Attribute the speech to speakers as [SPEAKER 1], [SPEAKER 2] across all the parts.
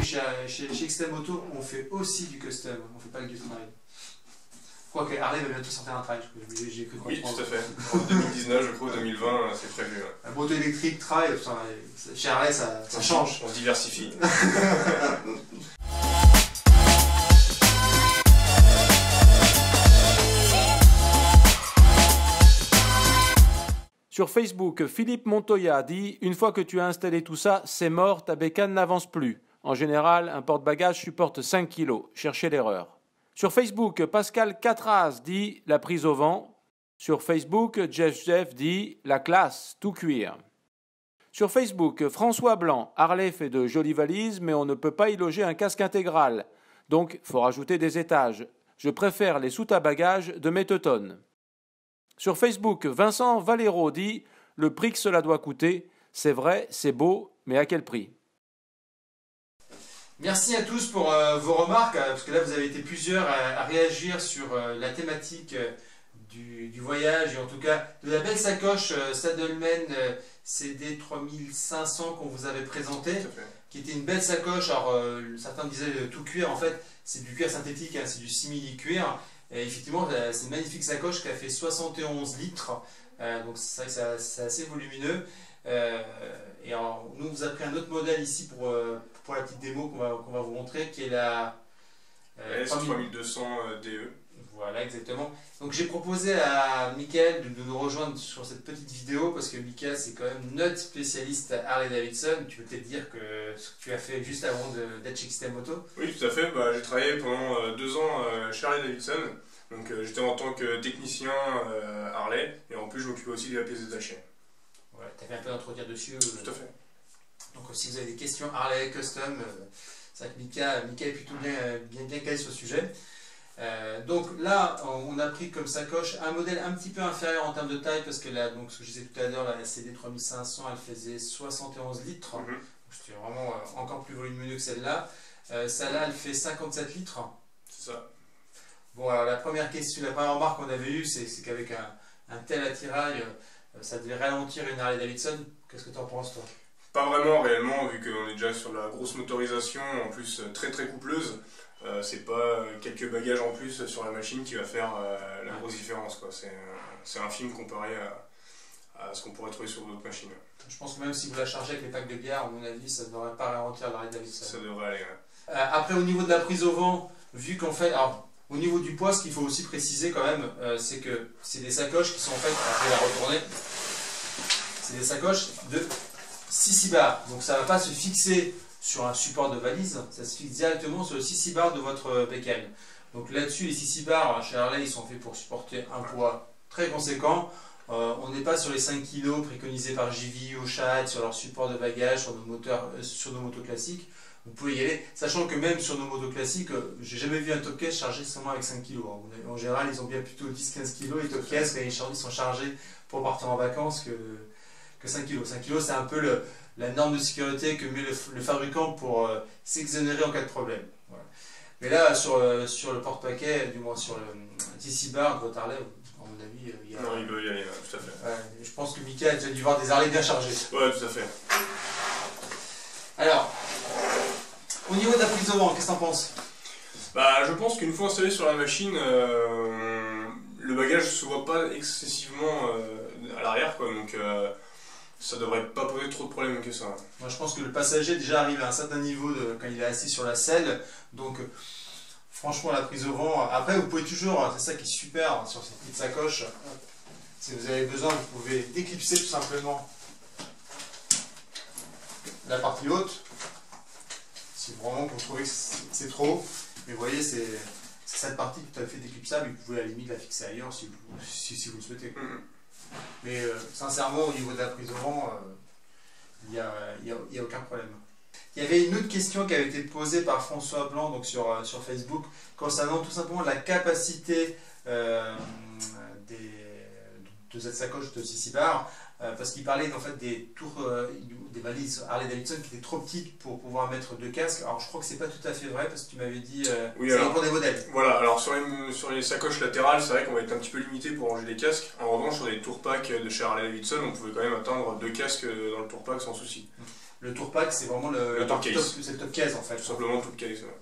[SPEAKER 1] chez XTM Moto, on fait aussi du custom, on fait pas que du trail. Quoique Harley va bientôt sortir un trail, j'ai cru
[SPEAKER 2] Oui,
[SPEAKER 1] comprendre.
[SPEAKER 2] tout à fait. En 2019, je crois, 2020, c'est prévu. Ouais.
[SPEAKER 1] La moto électrique, trail, chez Harley, ça change.
[SPEAKER 2] On se diversifie.
[SPEAKER 3] Sur Facebook, Philippe Montoya dit « Une fois que tu as installé tout ça, c'est mort, ta bécane n'avance plus. En général, un porte-bagages supporte 5 kg. Cherchez l'erreur. » Sur Facebook, Pascal Catraz dit « La prise au vent. » Sur Facebook, Jeff dit « La classe, tout cuir. » Sur Facebook, François Blanc, Harley fait de jolies valises, mais on ne peut pas y loger un casque intégral. Donc, faut rajouter des étages. Je préfère les soutes à bagages de mes teutones. Sur Facebook, Vincent Valero dit « Le prix que cela doit coûter, c'est vrai, c'est beau, mais à quel prix ?»
[SPEAKER 1] Merci à tous pour vos remarques, parce que là vous avez été plusieurs à réagir sur la thématique du voyage, et en tout cas de la belle sacoche Saddlemen CD 3500 qu'on vous avait présentée, qui était une belle sacoche. Alors certains disaient tout cuir, en fait c'est du cuir synthétique, hein, c'est du simili-cuir. Et effectivement, c'est une magnifique sacoche qui a fait 71 litres, donc c'est vrai que c'est assez volumineux. Et alors, nous, on vous a pris un autre modèle ici pour la petite démo qu'on va vous montrer, qui est la
[SPEAKER 2] S3200 DE.
[SPEAKER 1] Voilà, exactement. Donc j'ai proposé à Michael de nous rejoindre sur cette petite vidéo, parce que Michael, c'est quand même notre spécialiste Harley Davidson. Tu peux peut-être dire que ce que tu as fait juste avant d'être chez XTM Moto.
[SPEAKER 2] Oui, tout à fait. J'ai travaillé pendant 2 ans chez Harley Davidson. Donc j'étais en tant que technicien Harley, et en plus je m'occupais aussi de la pièce détachée.
[SPEAKER 1] Voilà, tu as fait un peu d'entretien dessus.
[SPEAKER 2] Tout à fait.
[SPEAKER 1] Donc si vous avez des questions Harley Custom, c'est vrai que Mika est plutôt bien calé sur le sujet. Donc là, on a pris comme sacoche un modèle un petit peu inférieur en termes de taille, parce que là, donc, ce que je disais tout à l'heure, la CD 3500, elle faisait 71 litres. C'était vraiment encore plus volumineux que celle-là. Celle-là, elle fait 57 litres.
[SPEAKER 2] C'est ça.
[SPEAKER 1] Bon, alors la première remarque qu'on avait eue, c'est qu'avec un tel attirail, ça devait ralentir une Harley Davidson. Qu'est-ce que tu en penses, toi?
[SPEAKER 2] Pas vraiment réellement, vu qu'on est déjà sur la grosse motorisation, en plus très coupleuse. C'est pas quelques bagages en plus sur la machine qui va faire la grosse différence, quoi. C'est infime comparé à ce qu'on pourrait trouver sur d'autres machines.
[SPEAKER 1] Je pense que même si vous la chargez avec les packs de bière, à mon avis, ça ne devrait pas ralentir la Harley Davidson.
[SPEAKER 2] Ça devrait aller, ouais.
[SPEAKER 1] Après, au niveau de la prise au vent, vu qu'en fait, alors, au niveau du poids, ce qu'il faut aussi préciser quand même, c'est que c'est des sacoches qui sont en fait, je vais la retourner, c'est des sacoches de 6 bars. Donc ça ne va pas se fixer sur un support de valise, ça se fixe directement sur le 6 bars de votre bécane. Donc là-dessus, les 6 bars chez Harley, ils sont faits pour supporter un poids très conséquent. On n'est pas sur les 5 kg préconisés par JV ou Shad sur leur support de bagages sur nos motos classiques. Vous pouvez y aller, sachant que même sur nos motos classiques, j'ai jamais vu un top case chargé seulement avec 5 kg. En général, ils ont bien plutôt 10-15 kg les top case, et ils sont chargés pour partir en vacances que 5 kg. 5 kg, c'est un peu la norme de sécurité que met le fabricant pour s'exonérer en cas de problème. Voilà. Mais là, sur le porte-paquet, du moins sur le TC bar de votre Harley, à mon avis, il y a...
[SPEAKER 2] Non, il peut y aller, tout à fait.
[SPEAKER 1] Je pense que Mika a déjà dû voir des Harley bien chargés.
[SPEAKER 2] Ouais, tout à fait.
[SPEAKER 1] Alors, au niveau de la prise au vent, qu'est-ce que tu en penses?
[SPEAKER 2] Je pense qu'une fois installé sur la machine, le bagage ne se voit pas excessivement à l'arrière, quoi. Donc ça devrait pas poser trop de problèmes que ça.
[SPEAKER 1] Moi, je pense que le passager déjà arrive à un certain niveau quand il est assis sur la selle. Donc franchement, la prise au vent, après vous pouvez toujours, c'est ça qui est super sur cette petite sacoche, si vous avez besoin, vous pouvez déclipser tout simplement la partie haute, si vraiment vous trouvez que c'est trop. Mais vous voyez, c'est cette partie tout à fait déclipsable, vous pouvez à la limite la fixer ailleurs si vous le souhaitez. Mais sincèrement, au niveau de la prise au vent, il n'y a aucun problème. Il y avait une autre question qui avait été posée par François Blanc donc sur Facebook, concernant tout simplement la capacité de cette sacoche de 6 bars, parce qu'il parlait en fait des valises Harley Davidson qui étaient trop petites pour pouvoir mettre 2 casques. Alors je crois que c'est pas tout à fait vrai, parce que tu m'avais dit
[SPEAKER 2] oui,
[SPEAKER 1] ça dépend des modèles.
[SPEAKER 2] Voilà, alors sur les sacoches latérales, c'est vrai qu'on va être un petit peu limité pour ranger des casques. En revanche, sur les tourpacks de chez Harley Davidson, on pouvait quand même atteindre 2 casques dans le tourpack sans souci.
[SPEAKER 1] Le Tourpack, c'est vraiment le
[SPEAKER 2] top case.
[SPEAKER 1] C'est le top case en fait.
[SPEAKER 2] Tout simplement top case. Ouais.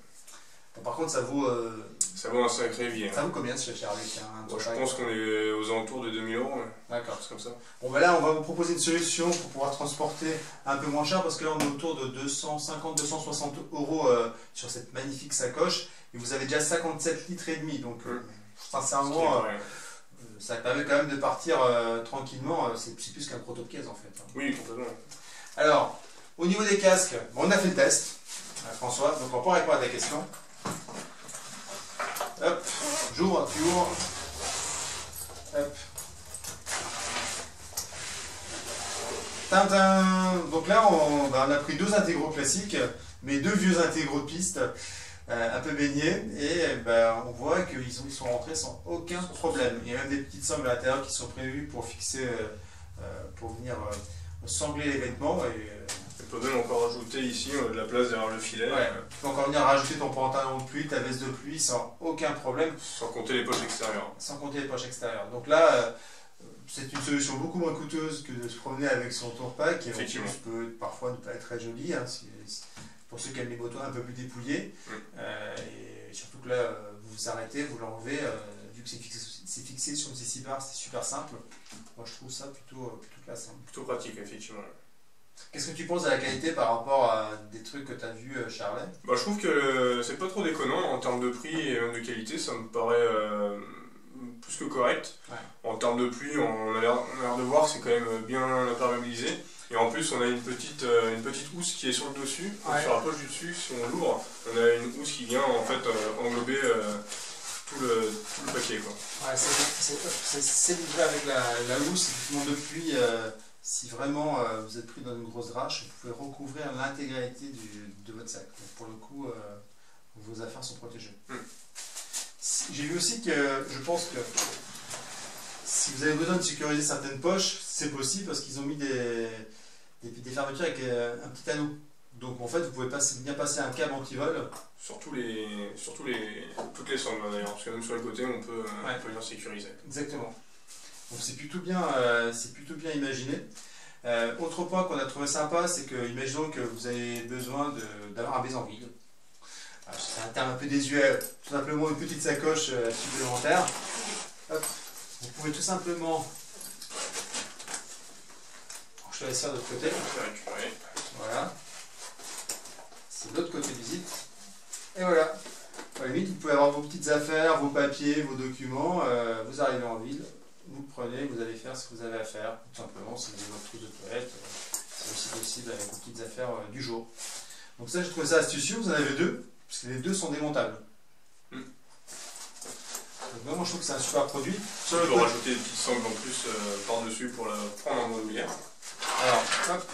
[SPEAKER 1] Bon, par contre, ça vaut
[SPEAKER 2] un sacré billet.
[SPEAKER 1] Ça vaut combien ce chez Harley un
[SPEAKER 2] Je pense qu'on est aux alentours de 2000 €.
[SPEAKER 1] D'accord.
[SPEAKER 2] C'est comme ça.
[SPEAKER 1] Bon, ben là, on va vous proposer une solution pour pouvoir transporter un peu moins cher parce que là, on est autour de 250-260 € sur cette magnifique sacoche. Et vous avez déjà 57 litres et demi. Donc, sincèrement, ça permet quand même de partir tranquillement. C'est plus qu'un gros top case en fait.
[SPEAKER 2] Oui, complètement.
[SPEAKER 1] Alors, au niveau des casques, bon, on a fait le test, François, donc on peut répondre à ta question. Hop, j'ouvre, tu ouvres. Hop. Tintin. Donc là, on a pris deux intégraux classiques, mais deux vieux intégraux de piste, un peu baignés, et on voit qu'ils sont rentrés sans aucun problème. Il y a même des petites sangles à l'intérieur qui sont prévues pour fixer, pour venir sangler les vêtements.
[SPEAKER 2] On peut même encore ajouter ici de la place derrière le filet.
[SPEAKER 1] Ouais, tu peux encore venir rajouter ton pantalon de pluie, ta veste de pluie sans aucun problème.
[SPEAKER 2] Sans compter les poches extérieures.
[SPEAKER 1] Sans compter les poches extérieures. Donc là, c'est une solution beaucoup moins coûteuse que de se promener avec son Tourpack, qui en plus peut parfois ne pas être très joli, hein, pour ceux qui aiment les motos un peu plus dépouillées. Et surtout que là, vous vous arrêtez, vous l'enlevez, vu que c'est fixé sur une C6 bar, c'est super simple. Moi je trouve ça plutôt classe. Hein.
[SPEAKER 2] Plutôt pratique, effectivement.
[SPEAKER 1] Qu'est-ce que tu penses de la qualité par rapport à des trucs que tu as vus chez Harley ?
[SPEAKER 2] Je trouve que c'est pas trop déconnant en termes de prix et même de qualité, ça me paraît plus que correct.
[SPEAKER 1] Ouais.
[SPEAKER 2] En termes de pluie, on a l'air de voir, c'est quand même bien imperméabilisé. Et en plus, on a une petite housse qui est sur le dessus, sur la poche du dessus. Si on l'ouvre, on a une housse qui vient en fait englober tout le paquet. Quoi.
[SPEAKER 1] Ouais, c'est livré avec la housse, effectivement de pluie. Si vraiment vous êtes pris dans une grosse drache, vous pouvez recouvrir l'intégralité de votre sac. Donc pour le coup, vos affaires sont protégées. J'ai vu aussi que je pense que si vous avez besoin de sécuriser certaines poches, c'est possible parce qu'ils ont mis des fermetures avec un petit anneau. Donc en fait, vous pouvez bien passer un câble anti-vol.
[SPEAKER 2] Sur toutes les sangles d'ailleurs, parce que même sur le côté, on peut bien sécuriser.
[SPEAKER 1] Exactement. Donc c'est plutôt bien imaginé. Autre point qu'on a trouvé sympa, c'est que, imaginons que vous avez besoin d'avoir un baiser vide. C'est un terme un peu désuet, tout simplement une petite sacoche supplémentaire. Hop. Vous pouvez tout simplement, je te laisse faire de l'autre côté. Voilà. C'est de l'autre côté du zip. Et voilà. À la limite, vous pouvez avoir vos petites affaires, vos papiers, vos documents. Vous arrivez en ville, vous le prenez, vous allez faire ce que vous avez à faire. Tout simplement, si vous avez votre trousse de toilette, c'est aussi possible avec vos petites affaires du jour. Donc ça, j'ai trouvé ça astucieux. Vous en avez deux, parce que les deux sont démontables. Donc, moi, je trouve que c'est un super produit.
[SPEAKER 2] On peut rajouter des petites sangles en plus par-dessus pour la prendre en bandoulière.
[SPEAKER 1] Alors, hop,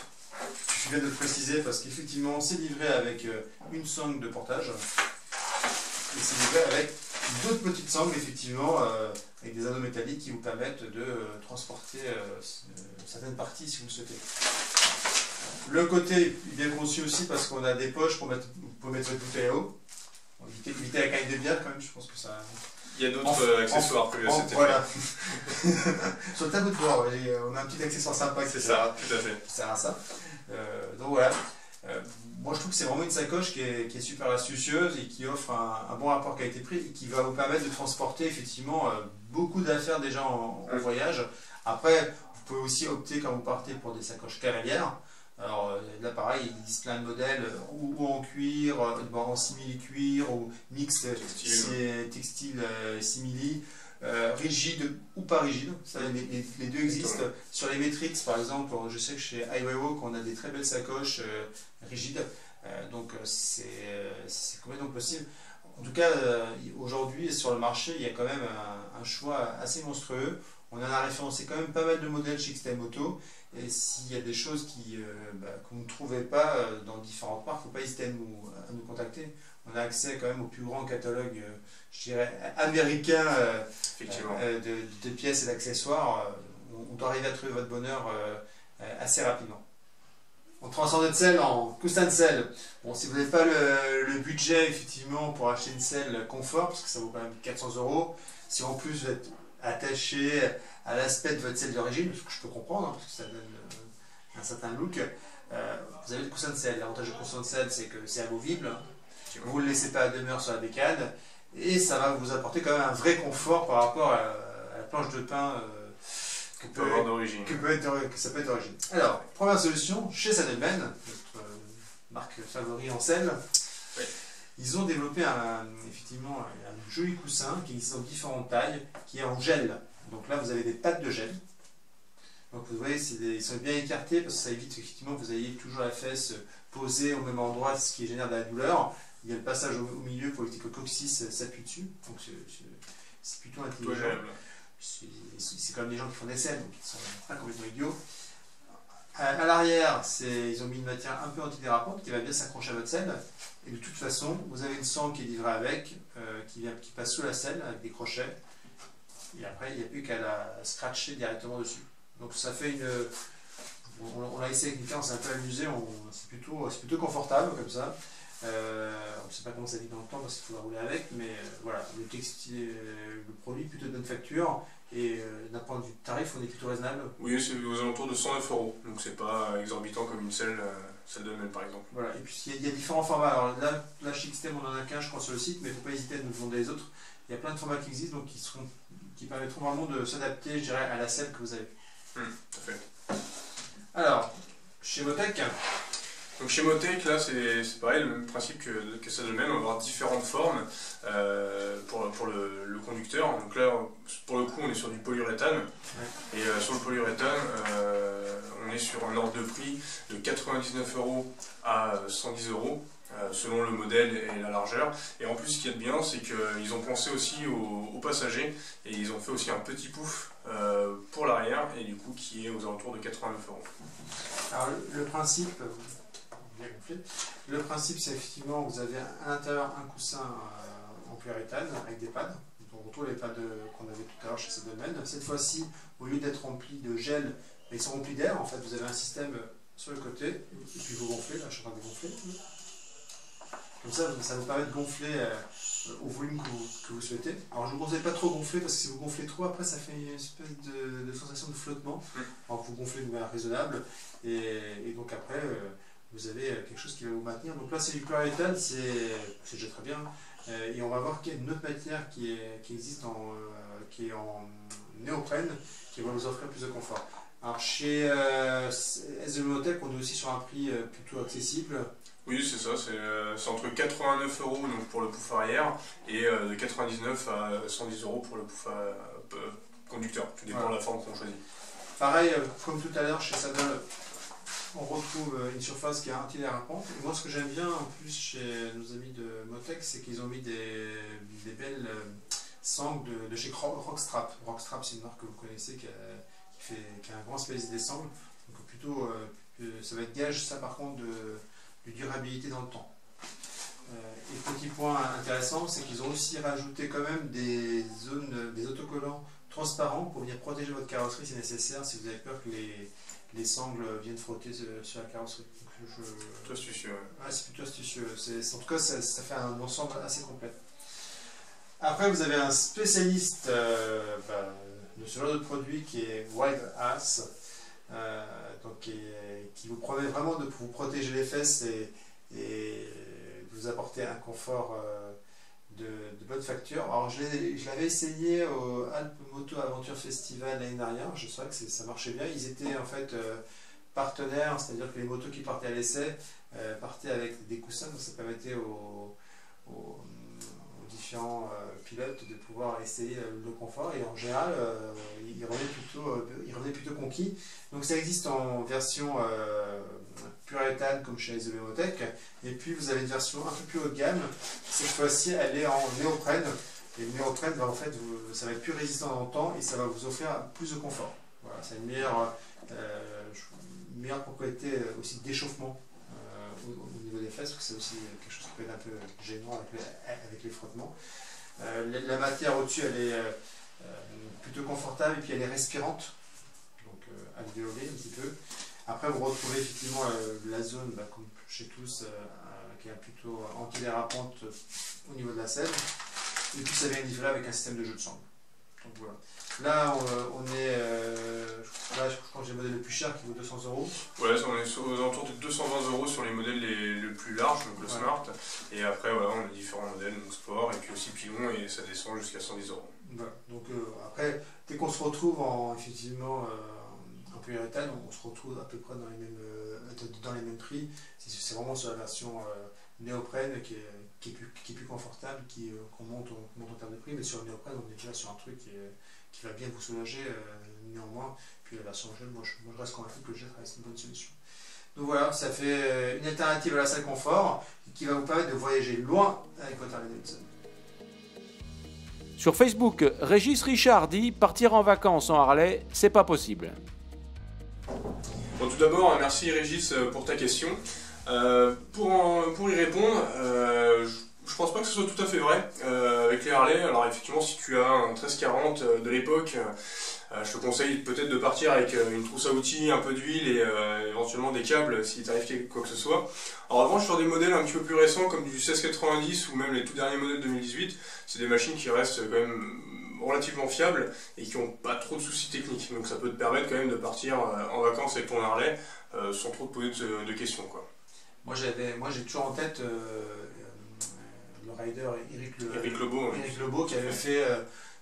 [SPEAKER 1] je viens de le préciser parce qu'effectivement, c'est livré avec une sangle de portage. Et c'est livré avec d'autres petites sangles, effectivement, avec des anneaux métalliques qui vous permettent de transporter certaines parties si vous le souhaitez. Le côté est bien conçu aussi parce qu'on a des poches pour mettre votre bouteille à eau. Éviter la canne de bière quand même, je pense que ça...
[SPEAKER 2] Il y a d'autres accessoires prévus à cet effet.
[SPEAKER 1] Voilà. Sur le tableau de bord, on a un petit accessoire sympa qui
[SPEAKER 2] sert à
[SPEAKER 1] ça. Donc voilà. Moi je trouve que c'est vraiment une sacoche qui est super astucieuse et qui offre un bon rapport qualité-prix et qui va vous permettre de transporter effectivement beaucoup d'affaires déjà en voyage. Après, vous pouvez aussi opter quand vous partez pour des sacoches cavalières. Alors là pareil, il existe plein de modèles ou en cuir, en simili-cuir ou mixte textile simili, rigide ou pas rigide. Ça, les deux existent. Sur les Metrix par exemple, je sais que chez Highway Walk on a des très belles sacoches rigides, donc c'est complètement possible. En tout cas, aujourd'hui sur le marché, il y a quand même un choix assez monstrueux. On en a référencé quand même pas mal de modèles chez XTM Moto. Et s'il y a des choses qu'on ne trouvait pas dans différentes marques, il ne faut pas hésiter à nous contacter. On a accès quand même au plus grand catalogue, je dirais, américain de pièces et d'accessoires. On doit arriver à trouver votre bonheur assez rapidement. On transforme notre selle en coussin de selle. Bon, si vous n'avez pas le budget effectivement pour acheter une selle confort, parce que ça vaut quand même 400 €, si en plus vous êtes attaché à l'aspect de votre selle d'origine, ce que je peux comprendre, hein, parce que ça donne un certain look, Vous avez le coussin de selle. L'avantage du coussin de selle, c'est que c'est amovible. Vous ne le laissez pas à demeure sur la bécane. Et ça va vous apporter quand même un vrai confort par rapport à la planche de pain
[SPEAKER 2] que ça peut être d'origine.
[SPEAKER 1] Alors, première solution, chez Saddlemen, notre marque favori en selle,
[SPEAKER 2] oui.
[SPEAKER 1] Ils ont développé effectivement un joli coussin qui existe en différentes tailles, qui est en gel. Donc là, vous avez des pattes de gel. Donc vous voyez, ils sont bien écartés parce que ça évite effectivement que vous ayez toujours la fesse posée au même endroit, ce qui génère de la douleur. Il y a le passage au milieu pour éviter que le coccyx s'appuie dessus. Donc c'est plutôt intelligent. C'est quand même des gens qui font des selles, donc ils sont pas complètement idiots. À l'arrière, ils ont mis une matière un peu antidérapante qui va bien s'accrocher à votre selle. Et de toute façon, vous avez une sangle qui est livrée avec, qui passe sous la selle avec des crochets. Et après, il n'y a plus qu'à la scratcher directement dessus. Donc ça fait une... On l'a essayé avec Nika, on s'est un peu amusé, c'est plutôt confortable comme ça. On ne sait pas comment ça vit dans le temps parce qu'il faut la rouler avec, mais voilà, le produit est plutôt de bonne facture. Et d'un point de vue tarif, on est plutôt raisonnable.
[SPEAKER 2] Oui, c'est aux alentours de 109 €, donc c'est pas exorbitant comme une selle de même par exemple.
[SPEAKER 1] Voilà, et puis il y a différents formats. Alors là chez XTM, on en a qu'un, je crois, sur le site, mais il ne faut pas hésiter à nous demander les autres. Il y a plein de formats qui existent, donc qui permettront vraiment de s'adapter, je dirais, à la selle que vous avez.
[SPEAKER 2] Tout à fait.
[SPEAKER 1] Alors, chez Motec.
[SPEAKER 2] Donc chez Motec, là c'est pareil, le même principe que Saddlemen, on va avoir différentes formes pour le conducteur. Donc là, pour le coup, on est sur du polyuréthane. Ouais. Et sur le polyuréthane, on est sur un ordre de prix de 99 € à 110 € selon le modèle et la largeur. Et en plus, ce qu'il y a de bien, c'est qu'ils ont pensé aussi aux passagers et ils ont fait aussi un petit pouf pour l'arrière et du coup qui est aux alentours de 89 €.
[SPEAKER 1] Alors le principe... bien gonflé. Le principe, c'est effectivement, vous avez à l'intérieur un coussin en polyuréthane avec des pads. Donc on retrouve les pads qu'on avait tout à l'heure chez Saddlemen. Cette fois-ci, au lieu d'être remplis de gel, ils sont remplis d'air. En fait, vous avez un système sur le côté, et puis vous gonflez. Là, je suis en train de gonfler. Comme ça vous permet de gonfler au volume que vous souhaitez. Alors je ne vous conseille pas trop gonfler parce que si vous gonflez trop, après ça fait une espèce de sensation de flottement. Alors vous gonflez de manière raisonnable et donc après vous avez quelque chose qui va vous maintenir. Donc là c'est du polyuréthane, c'est déjà très bien. Et on va voir qu'il y a une autre matière qui existe, qui est en néoprène, qui va vous offrir plus de confort. Alors chez SW Motec, on est aussi sur un prix plutôt accessible.
[SPEAKER 2] Oui, c'est ça, c'est entre 89 € donc pour le pouf arrière et de 99 à 110 € pour le pouf conducteur, tout dépend de la forme qu'on choisit.
[SPEAKER 1] Pareil, comme tout à l'heure chez Saddle, on retrouve une surface qui est antidérapante. Et moi, ce que j'aime bien en plus chez nos amis de Motec, c'est qu'ils ont mis des belles sangles de chez Rockstrap. Rockstrap, c'est une marque que vous connaissez qui a un grand spécialiste des sangles. Donc plutôt, ça va être gage, ça par contre, de durabilité dans le temps. Et petit point intéressant, c'est qu'ils ont aussi rajouté quand même des autocollants transparents pour venir protéger votre carrosserie si nécessaire, si vous avez peur que les sangles viennent frotter sur la carrosserie.
[SPEAKER 2] Plutôt astucieux.
[SPEAKER 1] Ouais, c'est plutôt astucieux. En tout cas, ça fait un ensemble assez complet. Après, vous avez un spécialiste de ce genre de produit qui est Wild Ass. Donc qui vous promet vraiment de vous protéger les fesses et de vous apporter un confort de bonne facture. Alors je l'avais essayé au Alpes Moto Aventure Festival l'année dernière, je savais que ça marchait bien. Ils étaient en fait partenaires, c'est-à-dire que les motos qui partaient à l'essai partaient avec des coussins, donc ça permettait aux différents pilotes de pouvoir essayer le confort et en général ils revenaient plutôt conquis. Donc ça existe en version polyuréthane comme chez SW Motec et puis vous avez une version un peu plus haut de gamme. Cette fois-ci elle est en néoprène et le néoprène ça va être plus résistant dans le temps et ça va vous offrir plus de confort. Voilà, c'est une meilleure propriété aussi d'échauffement au niveau des fesses, parce que c'est aussi quelque chose qui peut être un peu gênant avec les frottements. La matière au-dessus, elle est plutôt confortable et puis elle est respirante, donc alvéolée un petit peu. Après, vous retrouvez effectivement la zone, comme chez tous, qui est plutôt antidérapante au niveau de la selle. Et puis ça vient livré avec un système de jeu de sangle. Donc voilà. Là, on est. Là, je crois que j'ai le modèle le plus cher qui vaut 200 €.
[SPEAKER 2] Voilà, on est aux alentours de 220 € sur les modèles les plus larges, donc le Smart. Et après, voilà, on a différents modèles, donc Sport, et puis aussi Pilon, et ça descend jusqu'à 110 €.
[SPEAKER 1] Voilà. Donc après, dès qu'on se retrouve effectivement en polyuréthane, on se retrouve à peu près dans les mêmes prix. C'est vraiment sur la version néoprène qui est plus confortable, qu'on monte en termes de prix, mais sur le néoprène, on est déjà sur un truc qui va bien vous soulager néanmoins. Puis la version gel, moi je reste convaincu que le gel reste une bonne solution. Donc voilà, ça fait une alternative à la salle confort qui va vous permettre de voyager loin avec votre Harley Davidson.
[SPEAKER 3] Sur Facebook, Régis Richard dit « Partir en vacances en Harley, c'est pas possible ».
[SPEAKER 2] Bon, tout d'abord, merci Régis pour ta question. Pour y répondre, je pense pas que ce soit tout à fait vrai avec les Harley. Alors effectivement, si tu as un 1340 de l'époque, je te conseille peut-être de partir avec une trousse à outils, un peu d'huile et éventuellement des câbles si t'arrive quoi que ce soit. En revanche, sur des modèles un petit peu plus récents comme du 1690 ou même les tout derniers modèles 2018, c'est des machines qui restent quand même relativement fiables et qui n'ont pas trop de soucis techniques. Donc ça peut te permettre quand même de partir en vacances avec ton Harley sans trop te poser de questions, quoi.
[SPEAKER 1] Moi j'ai toujours en tête le rider Eric Lebeau qui avait fait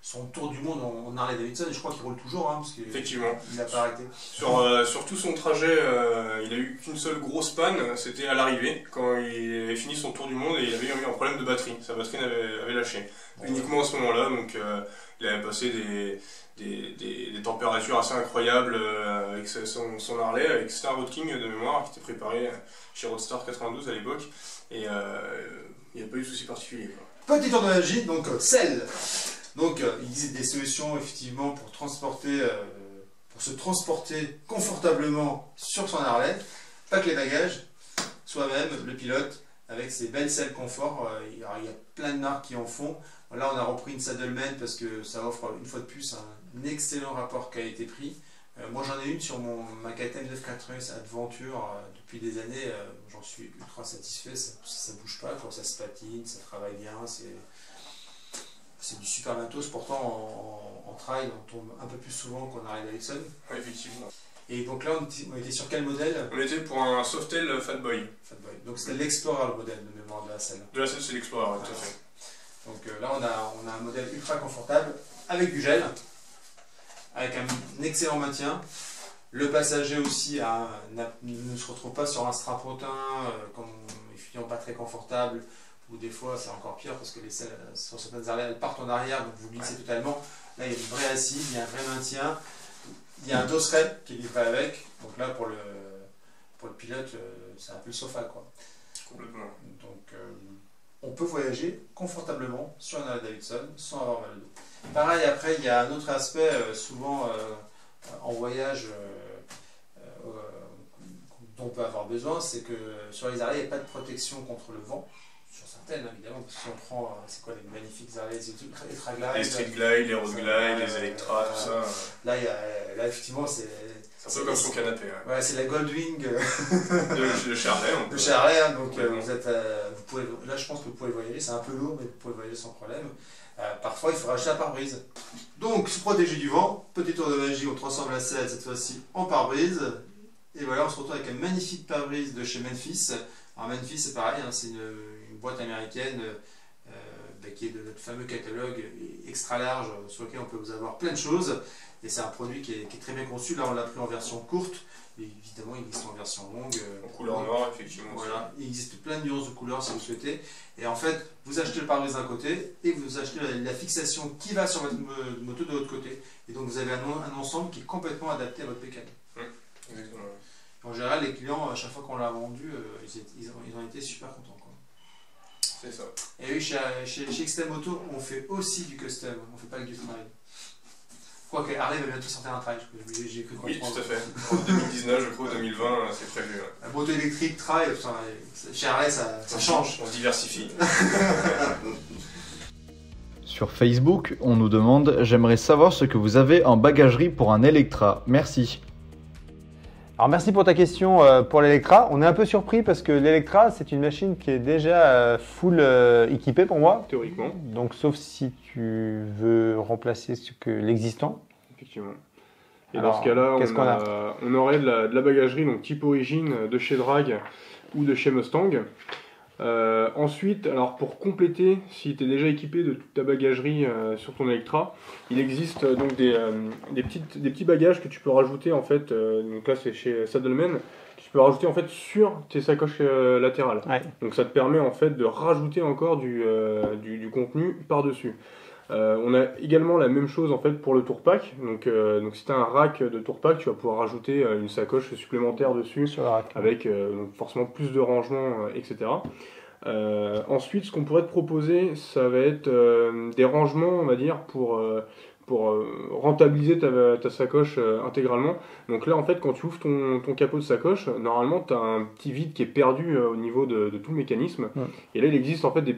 [SPEAKER 1] son tour du monde en Harley Davidson, et je crois qu'il roule toujours, parce qu'il n'a pas arrêté.
[SPEAKER 2] Sur tout son trajet, il a eu qu'une seule grosse panne, c'était à l'arrivée, quand il avait fini son tour du monde et il avait eu un problème de batterie. Sa batterie avait lâché. Uniquement à ce moment-là, donc il avait passé des températures assez incroyables avec son Harley, avec Star Road King de mémoire, qui était préparé chez Roadstar 92 à l'époque, et il n'y a pas eu de souci particulier, quoi.
[SPEAKER 1] Petit tour de magie, donc selle. Donc il existe des solutions effectivement pour se transporter confortablement sur son Harley, pas que les bagages, soi-même, le pilote, avec ses belles selles confort. Il y a plein de marques qui en font. Là on a repris une Saddlemen parce que ça offre une fois de plus un excellent rapport qualité-prix. Moi j'en ai une sur ma KTM 980 Adventure depuis des années, j'en suis ultra satisfait, ça bouge pas, ça se patine, ça travaille bien, c'est du super matos. Pourtant en trail on tombe un peu plus souvent qu'on arrive à Davidson.
[SPEAKER 2] Oui, effectivement.
[SPEAKER 1] Et donc là on était sur quel modèle?
[SPEAKER 2] On était pour un Softail Fatboy.
[SPEAKER 1] Donc c'était l'Explorer, le modèle de mémoire de la selle.
[SPEAKER 2] De la selle, c'est l'Explorer, tout à fait.
[SPEAKER 1] Donc là on a un modèle ultra confortable avec du gel, avec un excellent maintien. Le passager aussi ne se retrouve pas sur un strapontin comme effectivement pas très confortable, ou des fois c'est encore pire parce que les selles sur certaines Harley elles partent en arrière, donc vous glissez totalement. Là il y a une vraie assise, il y a un vrai maintien, il y a un dosseret qui est livré avec, donc là pour le pilote c'est un peu le sofa, quoi.
[SPEAKER 2] Complètement.
[SPEAKER 1] Donc on peut voyager confortablement sur un Harley Davidson sans avoir mal au dos. Pareil, après il y a un autre aspect souvent en voyage dont on peut avoir besoin, c'est que sur les Harley il n'y a pas de protection contre le vent. Sur certaines évidemment, parce que si on prend c'est quoi les magnifiques Harley, les Traglide,
[SPEAKER 2] les Street Glide, les Road Glide, les Electra, tout ça.
[SPEAKER 1] Là effectivement c'est
[SPEAKER 2] un peu comme son canapé.
[SPEAKER 1] Ouais, c'est la Goldwing
[SPEAKER 2] de Charlet.
[SPEAKER 1] De Charlet, donc vous pouvez, là je pense que vous pouvez voyager, c'est un peu lourd, mais vous pouvez voyager sans problème. Parfois il faut racheter un pare-brise. Donc se protéger du vent, petit tour de magie, on transforme la selle cette fois-ci en pare-brise. Et voilà, on se retrouve avec un magnifique pare-brise de chez Memphis. Alors Memphis c'est pareil, c'est une boîte américaine qui est de notre fameux catalogue extra large sur lequel on peut vous avoir plein de choses. Et c'est un produit qui est très bien conçu. Là on l'a pris en version courte. Et évidemment il existe en version longue.
[SPEAKER 2] En couleur noire, effectivement.
[SPEAKER 1] Voilà, il existe plein de nuances de couleurs si vous souhaitez. Et en fait, vous achetez le pare-brise d'un côté et vous achetez la fixation qui va sur votre moto de l'autre côté. Et donc vous avez un ensemble qui est complètement adapté à votre bécane.
[SPEAKER 2] Exactement.
[SPEAKER 1] En général, les clients, à chaque fois qu'on l'a vendu, ils ont été super contents.
[SPEAKER 2] C'est ça.
[SPEAKER 1] Et oui, chez Extreme Moto, on fait aussi du custom, on fait pas que du trail. Quoique Harley va bientôt sortir un trail, j'ai cru comprendre.
[SPEAKER 2] Oui, tout à fait. En 2019, je crois, 2020, c'est prévu.
[SPEAKER 1] La moto électrique, trail, chez Harley, ça change.
[SPEAKER 2] On se diversifie.
[SPEAKER 4] Sur Facebook, on nous demande « J'aimerais savoir ce que vous avez en bagagerie pour un Electra. Merci. »
[SPEAKER 5] Alors merci pour ta question pour l'Electra. On est un peu surpris parce que l'Electra, c'est une machine qui est déjà full équipée pour moi.
[SPEAKER 2] Théoriquement.
[SPEAKER 5] Donc sauf si tu veux remplacer l'existant.
[SPEAKER 2] Effectivement. Et
[SPEAKER 5] Alors,
[SPEAKER 2] dans ce cas-là,
[SPEAKER 5] qu'est-ce qu'on a
[SPEAKER 2] on aurait de la bagagerie donc type origine de chez Drag ou de chez Mustang. Ensuite, alors pour compléter, si tu es déjà équipé de toute ta bagagerie sur ton Electra, il existe donc des petits bagages que tu peux rajouter en fait. Donc là, c'est chez Saddlemen. Tu peux rajouter en fait sur tes sacoches latérales.
[SPEAKER 5] Ouais.
[SPEAKER 2] Donc ça te permet en fait de rajouter encore du contenu par-dessus. On a également la même chose en fait pour le Tourpack. Donc si tu as un rack de Tourpack, tu vas pouvoir rajouter une sacoche supplémentaire dessus
[SPEAKER 5] Sur le rack.
[SPEAKER 2] avec donc forcément plus de rangement, etc. Ensuite, ce qu'on pourrait te proposer, ça va être des rangements, on va dire, pour rentabiliser ta sacoche intégralement. Donc là, en fait, quand tu ouvres ton capot de sacoche, normalement, tu as un petit vide qui est perdu au niveau de tout le mécanisme.
[SPEAKER 5] Ouais.
[SPEAKER 2] Et là, il existe en fait des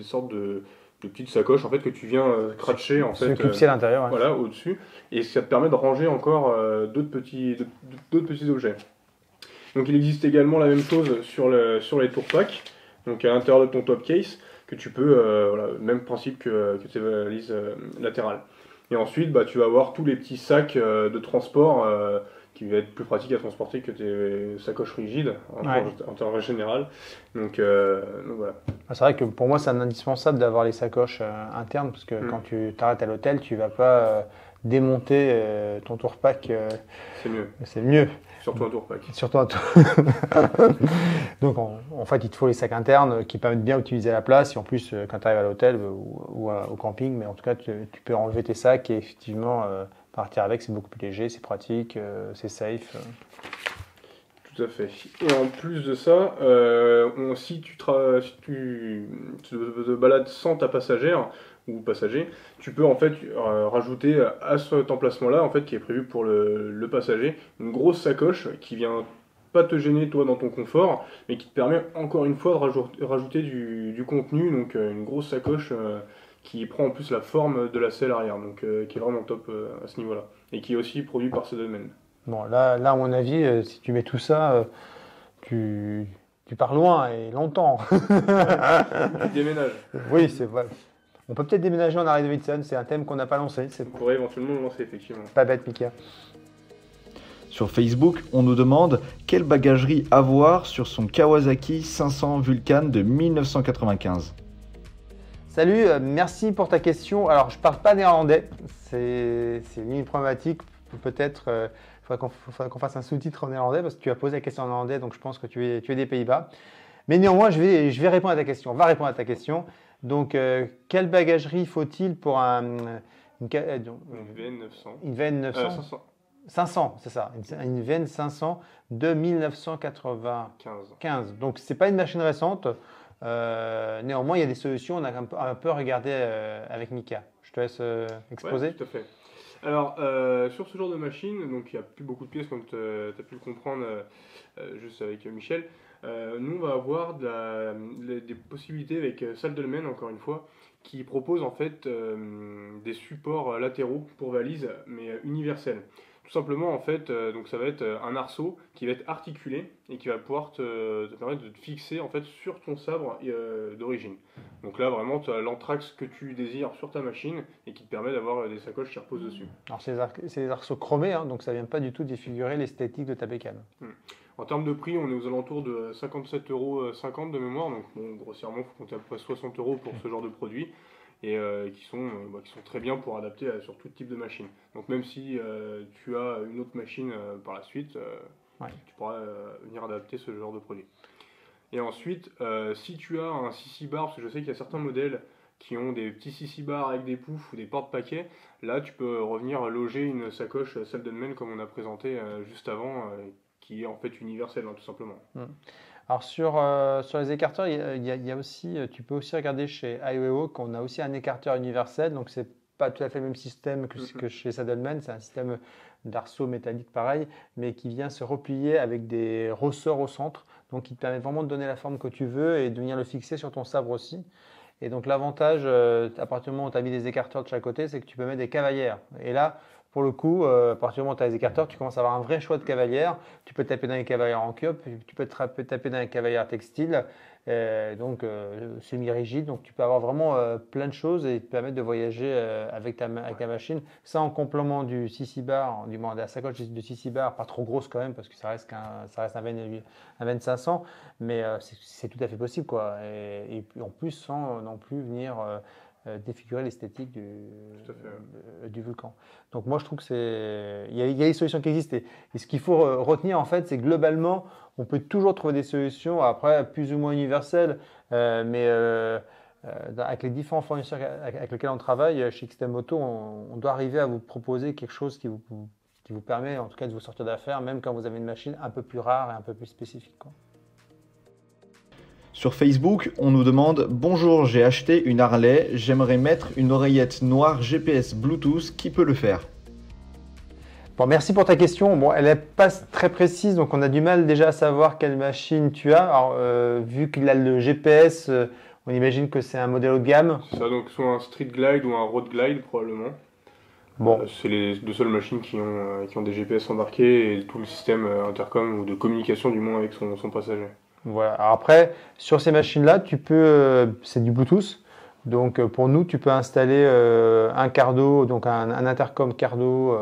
[SPEAKER 2] sortes de petites sacoches en fait que tu viens scratcher en fait
[SPEAKER 5] Clipser à l'intérieur. Ouais.
[SPEAKER 2] voilà, au-dessus, et ça te permet de ranger encore d'autres petits objets. Donc il existe également la même chose sur les Tourpack, donc à l'intérieur de ton top case, que tu peux, voilà, même principe que tes valises latérales. Et ensuite, tu vas avoir tous les petits sacs de transport qui va être plus pratique à transporter que tes sacoches rigides en temps général. Donc voilà.
[SPEAKER 5] C'est vrai que pour moi, c'est indispensable d'avoir les sacoches internes parce que quand tu t'arrêtes à l'hôtel, tu vas pas démonter ton Tourpack.
[SPEAKER 2] C'est mieux.
[SPEAKER 5] C'est mieux.
[SPEAKER 2] Surtout un Tourpack.
[SPEAKER 5] Surtout un Donc en fait, il te faut les sacs internes qui permettent bien d'utiliser la place. Et en plus, quand tu arrives à l'hôtel ou au camping, mais en tout cas, tu peux enlever tes sacs et effectivement partir avec. C'est beaucoup plus léger, c'est pratique, c'est safe.
[SPEAKER 2] Tout à fait. Et en plus de ça, si tu te balades sans ta passagère ou passager, tu peux en fait rajouter à cet emplacement-là, en fait, qui est prévu pour le passager, une grosse sacoche qui vient pas te gêner toi dans ton confort, mais qui te permet encore une fois de rajouter du contenu, donc une grosse sacoche qui prend en plus la forme de la selle arrière, donc qui est vraiment top à ce niveau-là, et qui est aussi produit par Saddlemen.
[SPEAKER 5] Bon, là, à mon avis, si tu mets tout ça, tu pars loin et longtemps.
[SPEAKER 2] Tu déménages.
[SPEAKER 5] Oui, c'est vrai. On peut peut-être déménager en Harley Davidson, c'est un thème qu'on n'a pas lancé.
[SPEAKER 2] On pourrait éventuellement le lancer, effectivement.
[SPEAKER 5] Pas bête, Mika.
[SPEAKER 4] Sur Facebook, on nous demande quelle bagagerie avoir sur son Kawasaki 500 Vulcan de 1995.
[SPEAKER 5] Salut, merci pour ta question. Alors, je ne parle pas néerlandais, c'est une problématique. Peut-être il faudrait qu'on fasse un sous-titre en néerlandais parce que tu as posé la question en néerlandais, donc je pense que tu es des Pays-Bas. Mais néanmoins, je vais répondre à ta question. On va répondre à ta question. Donc, quelle bagagerie faut-il pour une
[SPEAKER 2] VN900.
[SPEAKER 5] Une VN900 500, c'est ça. Une VN500 de 1995. Donc, ce n'est pas une machine récente. Néanmoins, il y a des solutions. On a un peu regardé avec Mika. Je te laisse exposer.
[SPEAKER 2] Ouais, tout à fait. Alors, sur ce genre de machine, donc il n'y a plus beaucoup de pièces comme tu as pu le comprendre juste avec Michel. Nous, on va avoir des possibilités avec Saddlemen, encore une fois, qui propose en fait des supports latéraux pour valises, mais universels. Tout simplement, en fait, donc ça va être un arceau qui va être articulé et qui va pouvoir te permettre de te fixer en fait sur ton sabre d'origine. Donc là, vraiment, tu as l'anthrax que tu désires sur ta machine et qui te permet d'avoir des sacoches qui reposent dessus.
[SPEAKER 5] Alors, c'est des arceaux chromés, hein, donc ça ne vient pas du tout défigurer l'esthétique de ta bécane.
[SPEAKER 2] En termes de prix, on est aux alentours de 57,50 € de mémoire, donc bon, grossièrement, il faut compter à peu près 60 € pour ce genre de produit. Et qui sont très bien pour adapter sur tout type de machine. Donc même si tu as une autre machine par la suite, tu pourras venir adapter ce genre de produit. Et ensuite, si tu as un CC bar, parce que je sais qu'il y a certains modèles qui ont des petits CC bars avec des poufs ou des porte-paquets, là tu peux revenir loger une sacoche Saddlemen comme on a présenté juste avant, qui est en fait universelle, hein, tout simplement.
[SPEAKER 5] Alors sur les écarteurs, il y a aussi, tu peux aussi regarder chez Highway qu'on a aussi un écarteur universel, donc c'est pas tout à fait le même système que chez Saddlemen, c'est un système d'arceau métallique pareil, mais qui vient se replier avec des ressorts au centre, donc qui te permet vraiment de donner la forme que tu veux et de venir le fixer sur ton sabre aussi. Et donc l'avantage, à partir du moment où tu as mis des écarteurs de chaque côté, c'est que tu peux mettre des cavalières. Et là, Pour le coup, à partir du moment où tu as les écarteurs, tu commences à avoir un vrai choix de cavalière. Tu peux taper dans les cavalières en cup, tu peux taper dans les cavalières textiles, donc semi-rigide. Donc tu peux avoir vraiment plein de choses et te permettre de voyager avec la machine. Ça en complément du CC bar, du moins de la sacoche de CC bar, pas trop grosse quand même parce que ça reste un Venne 500, mais c'est tout à fait possible, quoi. Et en plus sans non plus venir défigurer l'esthétique du Vulcan. Donc moi je trouve que il y a des solutions qui existent et ce qu'il faut retenir en fait, c'est que globalement on peut toujours trouver des solutions après plus ou moins universelles, mais avec les différents fournisseurs avec lesquels on travaille chez XTM Moto, on doit arriver à vous proposer quelque chose qui vous permet en tout cas de vous sortir d'affaires, même quand vous avez une machine un peu plus rare et un peu plus spécifique, quoi.
[SPEAKER 4] Sur Facebook, on nous demande « Bonjour, j'ai acheté une Harley, j'aimerais mettre une oreillette noire GPS Bluetooth, qui peut le faire ?»
[SPEAKER 5] Bon, merci pour ta question. Bon, elle n'est pas très précise, donc on a du mal déjà à savoir quelle machine tu as. Alors, vu qu'il a le GPS, on imagine que c'est un modèle haut de gamme.
[SPEAKER 2] C'est ça, donc soit un Street Glide ou un Road Glide probablement.
[SPEAKER 5] Bon.
[SPEAKER 2] C'est les deux seules machines qui ont des GPS embarqués et tout le système intercom ou de communication du moins avec son passager.
[SPEAKER 5] Voilà. Alors après, sur ces machines-là, c'est du Bluetooth. Donc pour nous, tu peux installer un Cardo, donc un intercom Cardo,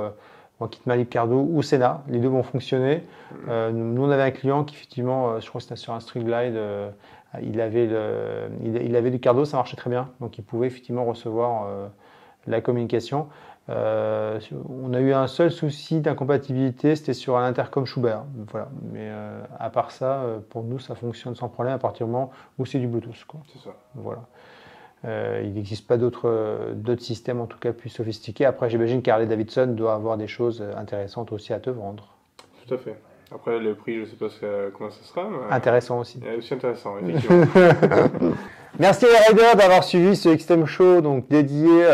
[SPEAKER 5] un kit Malib Cardo ou Sena. Les deux vont fonctionner. Nous, on avait un client qui effectivement, je crois que c'était sur un Street Glide, il avait du Cardo, ça marchait très bien. Donc il pouvait effectivement recevoir la communication. On a eu un seul souci d'incompatibilité, c'était sur un intercom Schubert. Voilà. Mais à part ça, pour nous, ça fonctionne sans problème à partir du moment où c'est du Bluetooth, quoi.
[SPEAKER 2] C'est ça.
[SPEAKER 5] Voilà. Il n'existe pas d'autres systèmes, en tout cas plus sophistiqués. Après, j'imagine qu'Harley Davidson doit avoir des choses intéressantes aussi à te vendre.
[SPEAKER 2] Tout à fait. Après, le prix, je ne sais pas comment ça sera. Mais
[SPEAKER 5] intéressant aussi.
[SPEAKER 2] Aussi intéressant, effectivement.
[SPEAKER 5] Merci les riders d'avoir suivi ce XTM Show donc dédié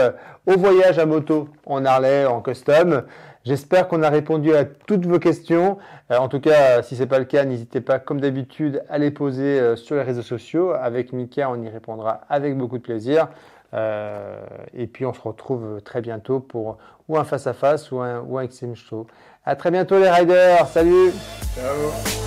[SPEAKER 5] au voyage à moto en Harley, en custom. J'espère qu'on a répondu à toutes vos questions. En tout cas, si ce n'est pas le cas, n'hésitez pas, comme d'habitude, à les poser sur les réseaux sociaux. Avec Mika, on y répondra avec beaucoup de plaisir. Et puis, on se retrouve très bientôt pour ou un face-à-face ou un XTM Show. À très bientôt les riders. Salut.
[SPEAKER 2] Ciao.